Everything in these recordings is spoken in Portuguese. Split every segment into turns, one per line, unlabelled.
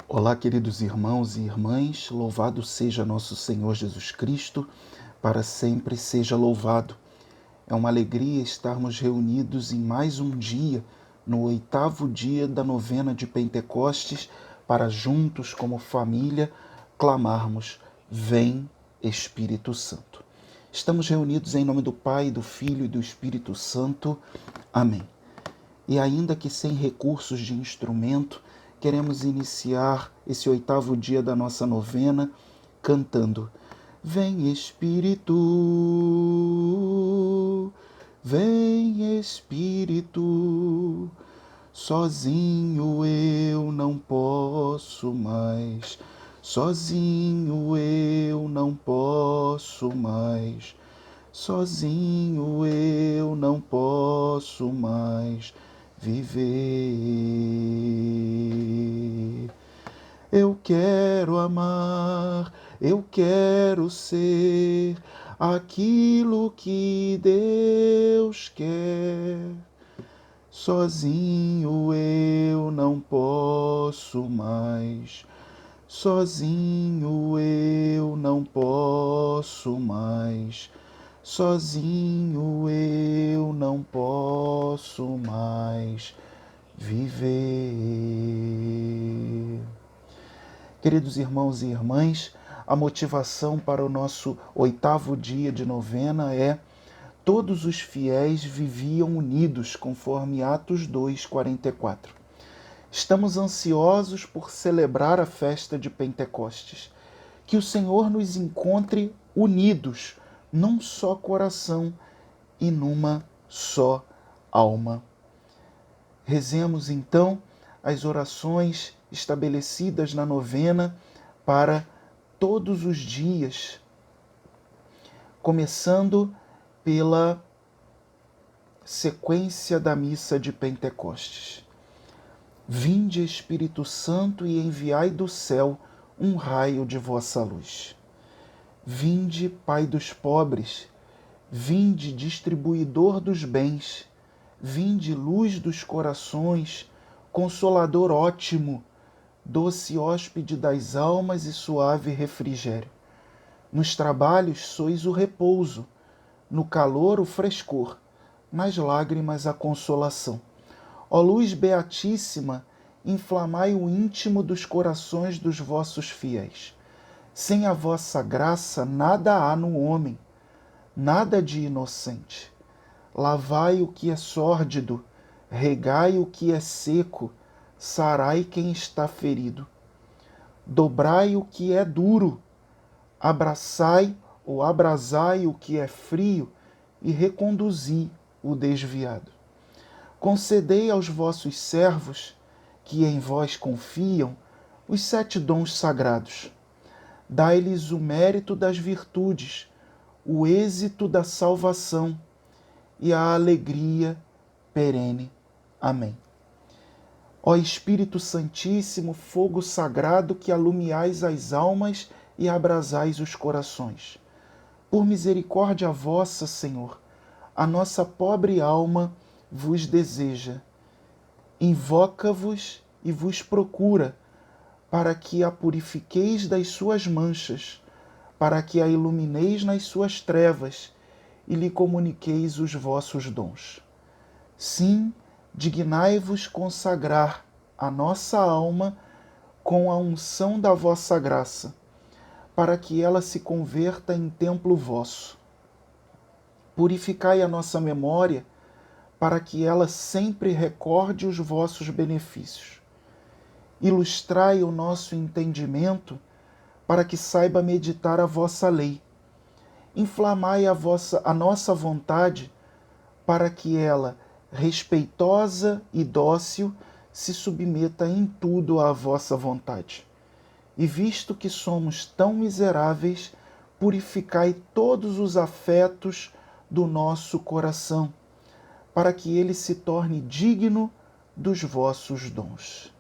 Olá, queridos irmãos e irmãs, louvado seja nosso Senhor Jesus Cristo, para sempre seja louvado. É uma alegria estarmos reunidos em mais um dia, no 8º dia da novena de Pentecostes, para juntos, como família, clamarmos: Vem, Espírito Santo. Estamos reunidos em nome do Pai, do Filho e do Espírito Santo. Amém. E ainda que sem recursos de instrumento, queremos iniciar esse 8º dia da nossa novena cantando: Vem Espírito, vem Espírito, sozinho eu não posso mais, sozinho eu não posso mais, sozinho eu não posso mais viver. Eu quero amar, eu quero ser aquilo que Deus quer. Sozinho eu não posso mais, sozinho eu não posso mais, sozinho eu não posso mais viver. Queridos irmãos e irmãs, a motivação para o nosso 8º dia de novena é: todos os fiéis viviam unidos, conforme Atos 2:44. Estamos ansiosos por celebrar a festa de Pentecostes. Que o Senhor nos encontre unidos num só coração e numa só alma. Rezemos então as orações estabelecidas na novena para todos os dias, começando pela sequência da missa de Pentecostes. Vinde, Espírito Santo, e enviai do céu um raio de vossa luz. Vinde, Pai dos pobres, vinde, distribuidor dos bens, vinde, luz dos corações, consolador ótimo, doce hóspede das almas e suave refrigério. Nos trabalhos sois o repouso, no calor o frescor, nas lágrimas a consolação. Ó luz beatíssima, inflamai o íntimo dos corações dos vossos fiéis. Sem a vossa graça nada há no homem, nada de inocente. Lavai o que é sórdido, regai o que é seco, sarai quem está ferido. Dobrai o que é duro, abraçai ou abrasai o que é frio e reconduzi o desviado. Concedei aos vossos servos, que em vós confiam, os 7 dons sagrados. Dai-lhes o mérito das virtudes, o êxito da salvação e a alegria perene. Amém. Ó Espírito Santíssimo, fogo sagrado que alumiais as almas e abrasais os corações. Por misericórdia vossa, Senhor, a nossa pobre alma vos deseja. Invoca-vos e vos procura, para que a purifiqueis das suas manchas, para que a ilumineis nas suas trevas e lhe comuniqueis os vossos dons. Sim, dignai-vos consagrar a nossa alma com a unção da vossa graça, para que ela se converta em templo vosso. Purificai a nossa memória, para que ela sempre recorde os vossos benefícios. Ilustrai o nosso entendimento, para que saiba meditar a vossa lei. Inflamai a nossa vontade, para que ela, respeitosa e dócil, se submeta em tudo à vossa vontade. E visto que somos tão miseráveis, purificai todos os afetos do nosso coração, para que ele se torne digno dos vossos dons.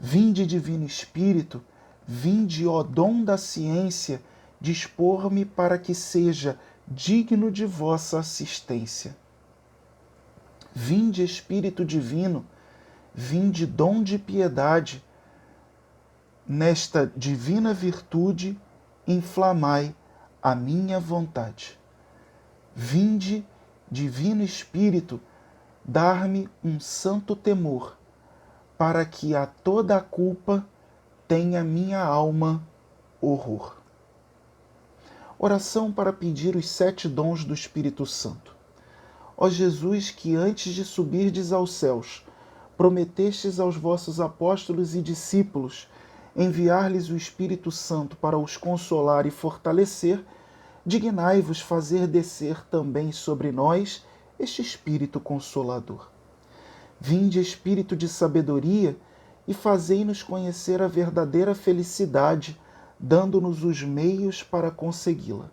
Vinde, Divino Espírito, vinde, ó dom da ciência, dispor-me para que seja digno de vossa assistência. Vinde, Espírito Divino, vinde, dom de piedade, nesta divina virtude, inflamai a minha vontade. Vinde, Divino Espírito, dar-me um santo temor, para que a toda a culpa tenha minha alma horror. Oração para pedir os 7 dons do Espírito Santo. Ó Jesus, que antes de subirdes aos céus, prometestes aos vossos apóstolos e discípulos enviar-lhes o Espírito Santo para os consolar e fortalecer, dignai-vos fazer descer também sobre nós este Espírito Consolador. Vinde, Espírito de sabedoria, e fazei-nos conhecer a verdadeira felicidade, dando-nos os meios para consegui-la.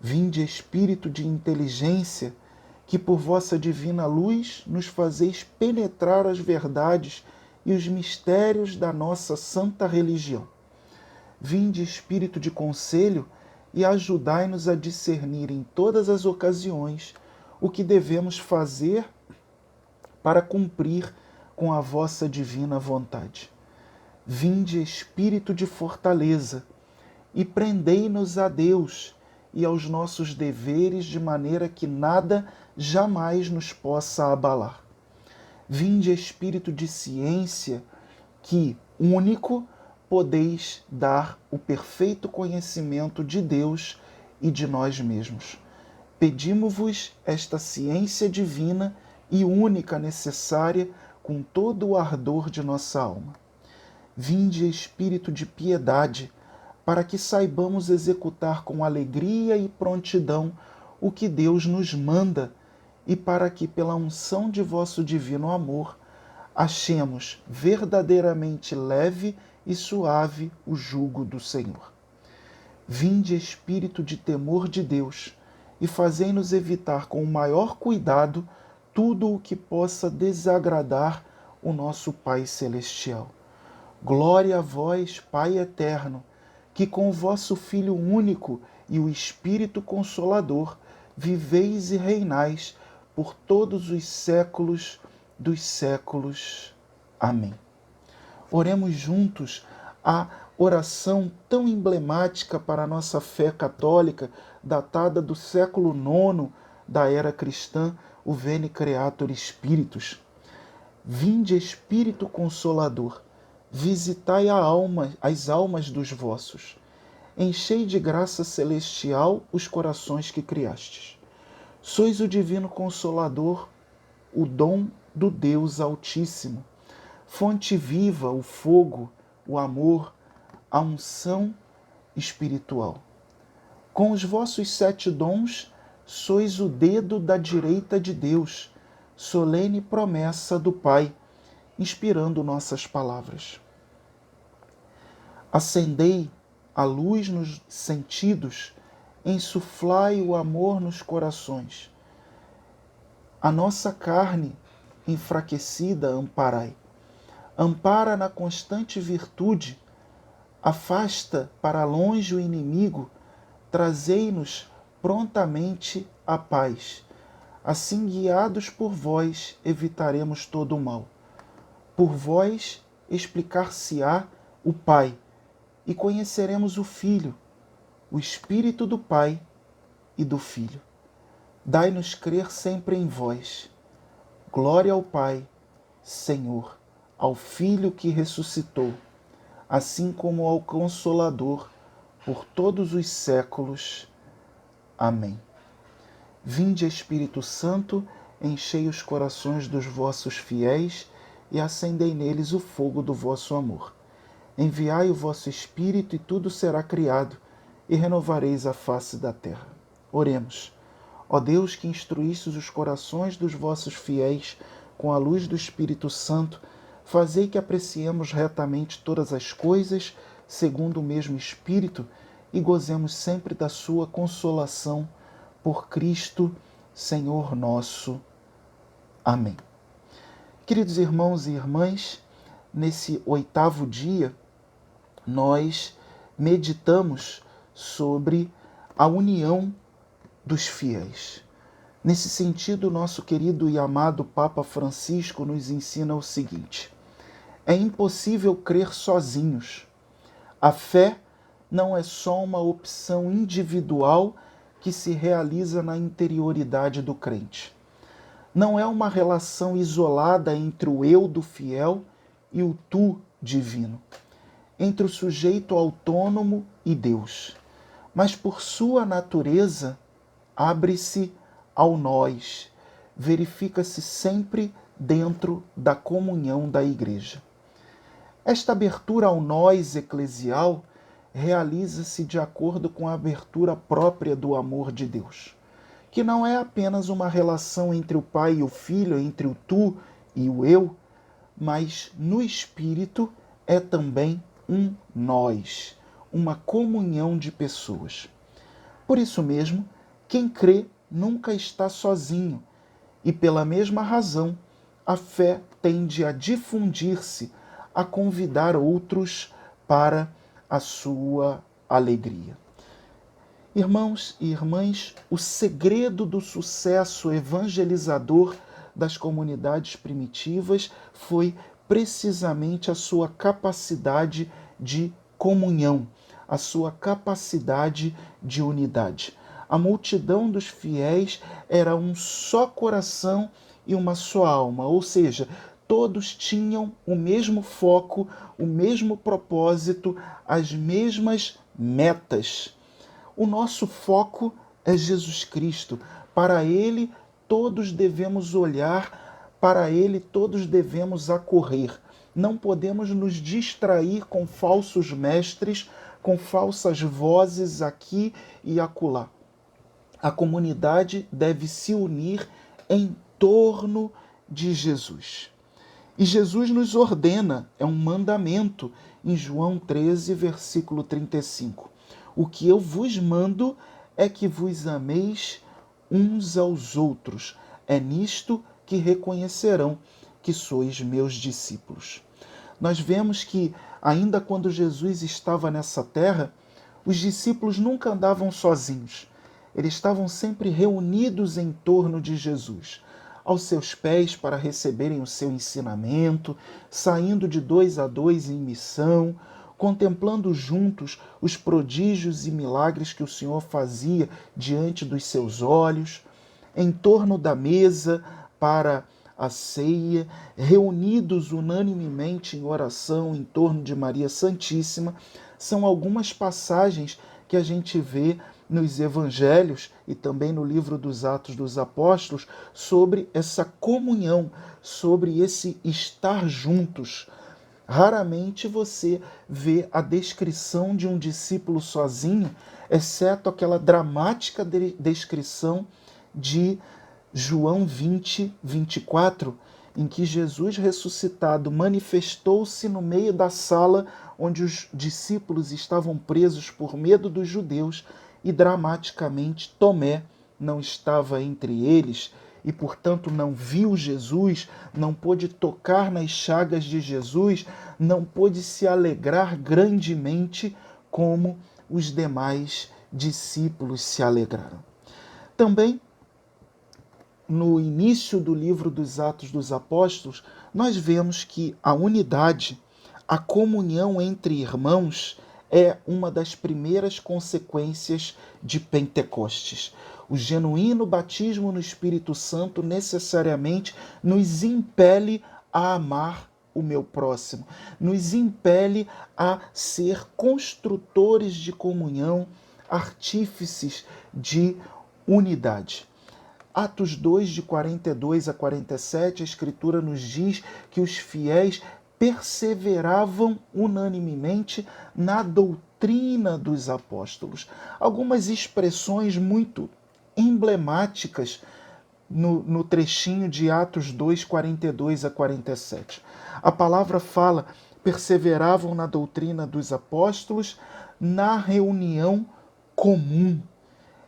Vinde, Espírito de inteligência, que por vossa divina luz nos fazeis penetrar as verdades e os mistérios da nossa santa religião. Vinde, Espírito de conselho, e ajudai-nos a discernir em todas as ocasiões o que devemos fazer para cumprir com a vossa divina vontade. Vinde, Espírito de fortaleza, e prendei-nos a Deus e aos nossos deveres de maneira que nada jamais nos possa abalar. Vinde, Espírito de ciência, que, único, podeis dar o perfeito conhecimento de Deus e de nós mesmos. Pedimo-vos esta ciência divina e única necessária com todo o ardor de nossa alma. Vinde, Espírito de piedade, para que saibamos executar com alegria e prontidão o que Deus nos manda, e para que, pela unção de vosso divino amor, achemos verdadeiramente leve e suave o jugo do Senhor. Vinde, Espírito de temor de Deus, e fazei-nos evitar com o maior cuidado tudo o que possa desagradar o nosso Pai Celestial. Glória a vós, Pai eterno, que com o vosso Filho único e o Espírito Consolador viveis e reinais por todos os séculos dos séculos. Amém. Oremos juntos a oração tão emblemática para a nossa fé católica, datada do século IX da era cristã, o Veni Creator Spiritus. Vinde, Espírito Consolador, visitai as almas dos vossos. Enchei de graça celestial os corações que criastes. Sois o divino Consolador, o dom do Deus Altíssimo, fonte viva, o fogo, o amor, a unção espiritual. Com os vossos 7 dons, sois o dedo da direita de Deus, solene promessa do Pai, inspirando nossas palavras. Acendei a luz nos sentidos, insuflai o amor nos corações. A nossa carne enfraquecida amparai. Ampara na constante virtude, afasta para longe o inimigo, trazei-nos prontamente a paz. Assim, guiados por vós, evitaremos todo o mal. Por vós explicar-se-á o Pai, e conheceremos o Filho, o Espírito do Pai e do Filho. Dai-nos crer sempre em vós. Glória ao Pai, Senhor, ao Filho que ressuscitou, assim como ao Consolador, por todos os séculos. Amém. Vinde, Espírito Santo, enchei os corações dos vossos fiéis e acendei neles o fogo do vosso amor. Enviai o vosso Espírito e tudo será criado, e renovareis a face da terra. Oremos. Ó Deus, que instruístes os corações dos vossos fiéis com a luz do Espírito Santo, fazei que apreciemos retamente todas as coisas, segundo o mesmo Espírito, e gozemos sempre da sua consolação, por Cristo, Senhor nosso. Amém. Queridos irmãos e irmãs, nesse 8º dia, nós meditamos sobre a união dos fiéis. Nesse sentido, nosso querido e amado Papa Francisco nos ensina o seguinte: É impossível crer sozinhos. A fé não é só uma opção individual que se realiza na interioridade do crente. Não é uma relação isolada entre o eu do fiel e o tu divino, entre o sujeito autônomo e Deus, mas por sua natureza abre-se ao nós, verifica-se sempre dentro da comunhão da Igreja. Esta abertura ao nós eclesial realiza-se de acordo com a abertura própria do amor de Deus, que não é apenas uma relação entre o Pai e o Filho, entre o tu e o eu, mas no Espírito é também um nós, uma comunhão de pessoas. Por isso mesmo, quem crê nunca está sozinho, e pela mesma razão, a fé tende a difundir-se, a convidar outros para a sua alegria. Irmãos e irmãs, o segredo do sucesso evangelizador das comunidades primitivas foi precisamente a sua capacidade de comunhão, a sua capacidade de unidade. A multidão dos fiéis era um só coração e uma só alma, ou seja, todos tinham o mesmo foco, o mesmo propósito, as mesmas metas. O nosso foco é Jesus Cristo. Para Ele todos devemos olhar, para Ele todos devemos acorrer. Não podemos nos distrair com falsos mestres, com falsas vozes aqui e acolá. A comunidade deve se unir em torno de Jesus. E Jesus nos ordena, é um mandamento, em João 13, versículo 35. O que eu vos mando é que vos ameis uns aos outros. É nisto que reconhecerão que sois meus discípulos. Nós vemos que, ainda quando Jesus estava nessa terra, os discípulos nunca andavam sozinhos. Eles estavam sempre reunidos em torno de Jesus, aos seus pés para receberem o seu ensinamento, saindo de 2 a 2 em missão, contemplando juntos os prodígios e milagres que o Senhor fazia diante dos seus olhos, em torno da mesa para a ceia, reunidos unanimemente em oração em torno de Maria Santíssima. São algumas passagens que a gente vê nos evangelhos e também no livro dos Atos dos Apóstolos sobre essa comunhão, sobre esse estar juntos. Raramente você vê a descrição de um discípulo sozinho, exceto aquela dramática descrição de João 20, 24, em que Jesus ressuscitado manifestou-se no meio da sala onde os discípulos estavam presos por medo dos judeus e dramaticamente Tomé não estava entre eles e, portanto, não viu Jesus, não pôde tocar nas chagas de Jesus, não pôde se alegrar grandemente como os demais discípulos se alegraram. Também, no início do livro dos Atos dos Apóstolos, nós vemos que a unidade, a comunhão entre irmãos, é uma das primeiras consequências de Pentecostes. O genuíno batismo no Espírito Santo necessariamente nos impele a amar o meu próximo, nos impele a ser construtores de comunhão, artífices de unidade. Atos 2, de 42 a 47, a Escritura nos diz que os fiéis perseveravam unanimemente na doutrina dos apóstolos. Algumas expressões muito emblemáticas no trechinho de Atos 2, 42 a 47. A palavra fala, perseveravam na doutrina dos apóstolos, na reunião comum.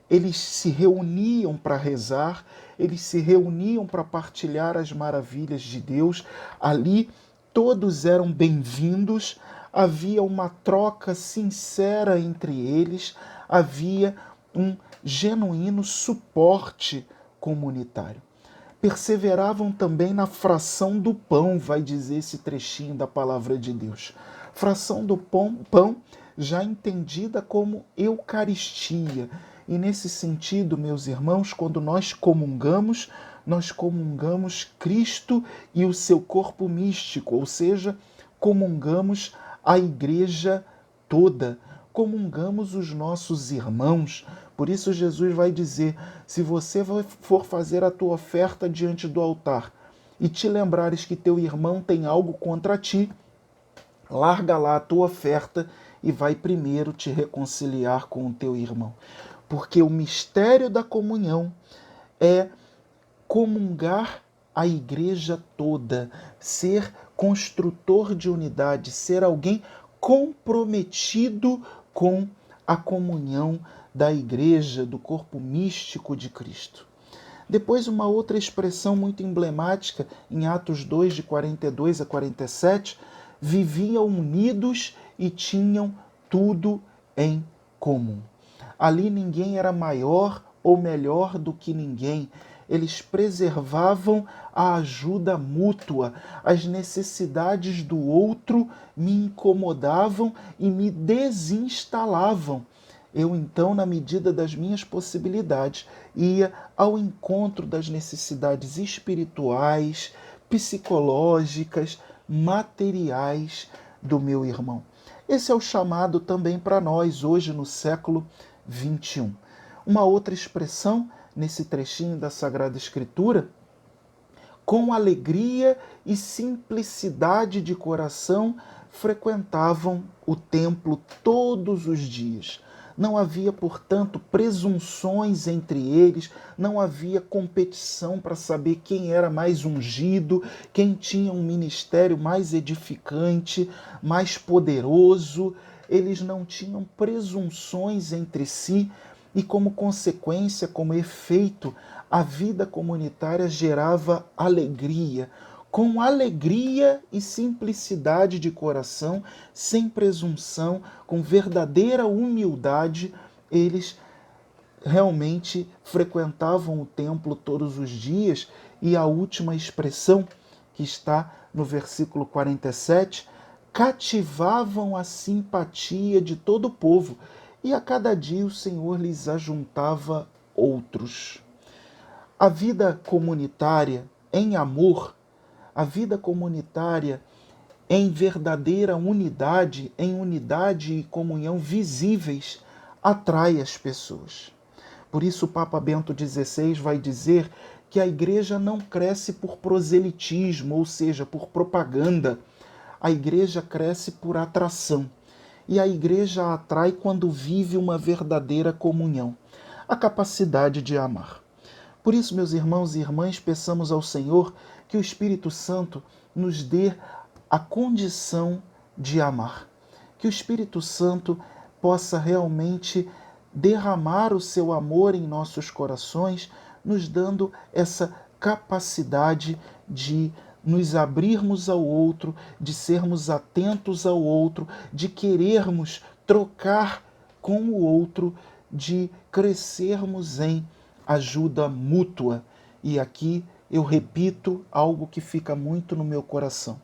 Eles se reuniam para rezar, eles se reuniam para partilhar as maravilhas de Deus. Ali todos eram bem-vindos, havia uma troca sincera entre eles, havia um genuíno suporte comunitário. perseveravam também na fração do pão, vai dizer esse trechinho da palavra de Deus. Fração do pão já entendida como Eucaristia. E nesse sentido, meus irmãos, quando nós comungamos Cristo e o seu corpo místico, ou seja, comungamos a igreja toda, comungamos os nossos irmãos. Por isso Jesus vai dizer, se você for fazer a tua oferta diante do altar e te lembrares que teu irmão tem algo contra ti, larga lá a tua oferta e vai primeiro te reconciliar com o teu irmão. Porque o mistério da comunhão é comungar a igreja toda, ser construtor de unidade, ser alguém comprometido com a comunhão da igreja, do corpo místico de Cristo. Depois, uma outra expressão muito emblemática, em Atos 2, de 42 a 47, viviam unidos e tinham tudo em comum. Ali ninguém era maior ou melhor do que ninguém. Eles preservavam a ajuda mútua. As necessidades do outro me incomodavam e me desinstalavam. Eu, então, na medida das minhas possibilidades, ia ao encontro das necessidades espirituais, psicológicas, materiais do meu irmão. Esse é o chamado também para nós, hoje no século XXI. Uma outra expressão nesse trechinho da Sagrada Escritura, com alegria e simplicidade de coração, frequentavam o templo todos os dias. Não havia, portanto, presunções entre eles, não havia competição para saber quem era mais ungido, quem tinha um ministério mais edificante, mais poderoso. Eles não tinham presunções entre si e, como consequência, como efeito, a vida comunitária gerava alegria. Com alegria e simplicidade de coração, sem presunção, com verdadeira humildade, eles realmente frequentavam o templo todos os dias. E a última expressão, que está no versículo 47, cativavam a simpatia de todo o povo, e a cada dia o Senhor lhes ajuntava outros. A vida comunitária em amor, a vida comunitária em verdadeira unidade, em unidade e comunhão visíveis, atrai as pessoas. Por isso o Papa Bento XVI vai dizer que a igreja não cresce por proselitismo, ou seja, por propaganda. A igreja cresce por atração. E a igreja atrai quando vive uma verdadeira comunhão, a capacidade de amar. Por isso, meus irmãos e irmãs, peçamos ao Senhor que o Espírito Santo nos dê a condição de amar. Que o Espírito Santo possa realmente derramar o seu amor em nossos corações, nos dando essa capacidade de nos abrirmos ao outro, de sermos atentos ao outro, de querermos trocar com o outro, de crescermos em ajuda mútua. E aqui eu repito algo que fica muito no meu coração.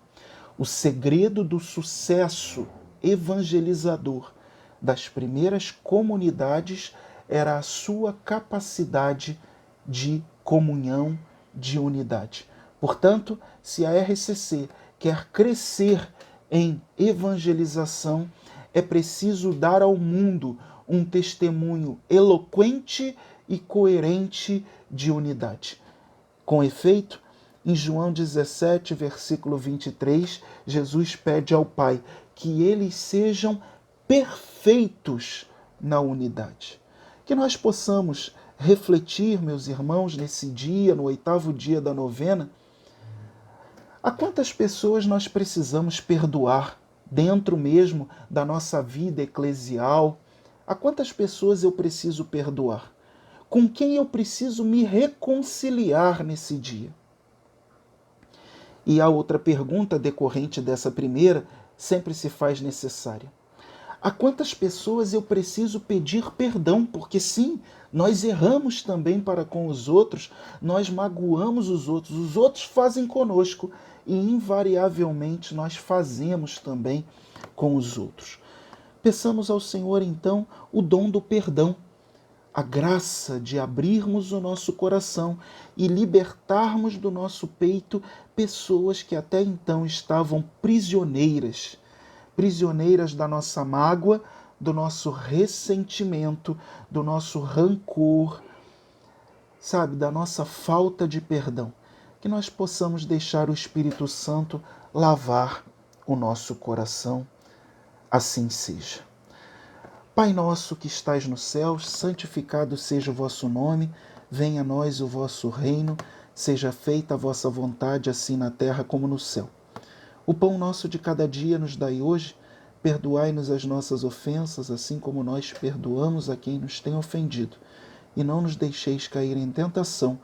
O segredo do sucesso evangelizador das primeiras comunidades era a sua capacidade de comunhão, de unidade. Portanto, se a RCC quer crescer em evangelização, é preciso dar ao mundo um testemunho eloquente e coerente de unidade. Com efeito, em João 17, versículo 23, Jesus pede ao Pai que eles sejam perfeitos na unidade. Que nós possamos refletir, meus irmãos, nesse dia, no 8º dia da novena, a quantas pessoas nós precisamos perdoar dentro mesmo da nossa vida eclesial? A quantas pessoas eu preciso perdoar? Com quem eu preciso me reconciliar nesse dia? E a outra pergunta decorrente dessa primeira sempre se faz necessária. A quantas pessoas eu preciso pedir perdão? Porque sim, nós erramos também para com os outros, nós magoamos os outros fazem conosco e invariavelmente nós fazemos também com os outros. Peçamos ao Senhor então o dom do perdão, a graça de abrirmos o nosso coração e libertarmos do nosso peito pessoas que até então estavam prisioneiras da nossa mágoa, do nosso ressentimento, do nosso rancor, sabe, da nossa falta de perdão. Que nós possamos deixar o Espírito Santo lavar o nosso coração, assim seja. Pai nosso que estais no céu, santificado seja o vosso nome, venha a nós o vosso reino, seja feita a vossa vontade, assim na terra como no céu. O pão nosso de cada dia nos dai hoje, perdoai-nos as nossas ofensas, assim como nós perdoamos a quem nos tem ofendido. E não nos deixeis cair em tentação,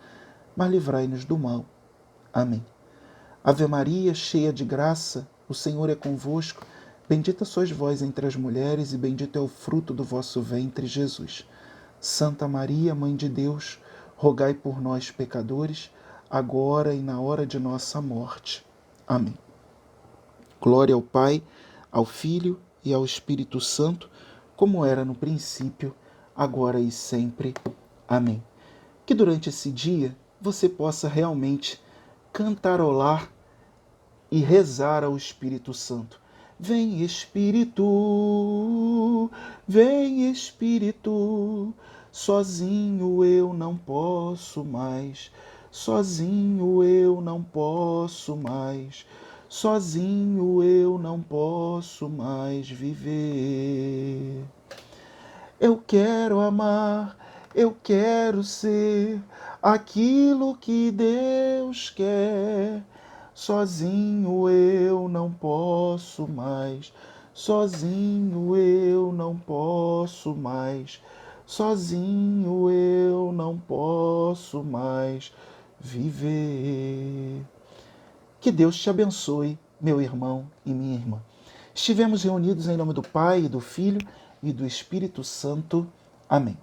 mas livrai-nos do mal. Amém. Ave Maria, cheia de graça, o Senhor é convosco. Bendita sois vós entre as mulheres, e bendito é o fruto do vosso ventre, Jesus. Santa Maria, Mãe de Deus, rogai por nós, pecadores, agora e na hora de nossa morte. Amém. Glória ao Pai, ao Filho e ao Espírito Santo, como era no princípio, agora e sempre. Amém. Que durante esse dia você possa realmente cantarolar e rezar ao Espírito Santo. Vem Espírito, sozinho eu não posso mais, sozinho eu não posso mais, sozinho eu não posso mais viver. Eu quero amar, eu quero ser aquilo que Deus quer. Sozinho eu não posso mais, sozinho eu não posso mais, sozinho eu não posso mais viver. Que Deus te abençoe, meu irmão e minha irmã. Estivemos reunidos em nome do Pai, do Filho e do Espírito Santo. Amém.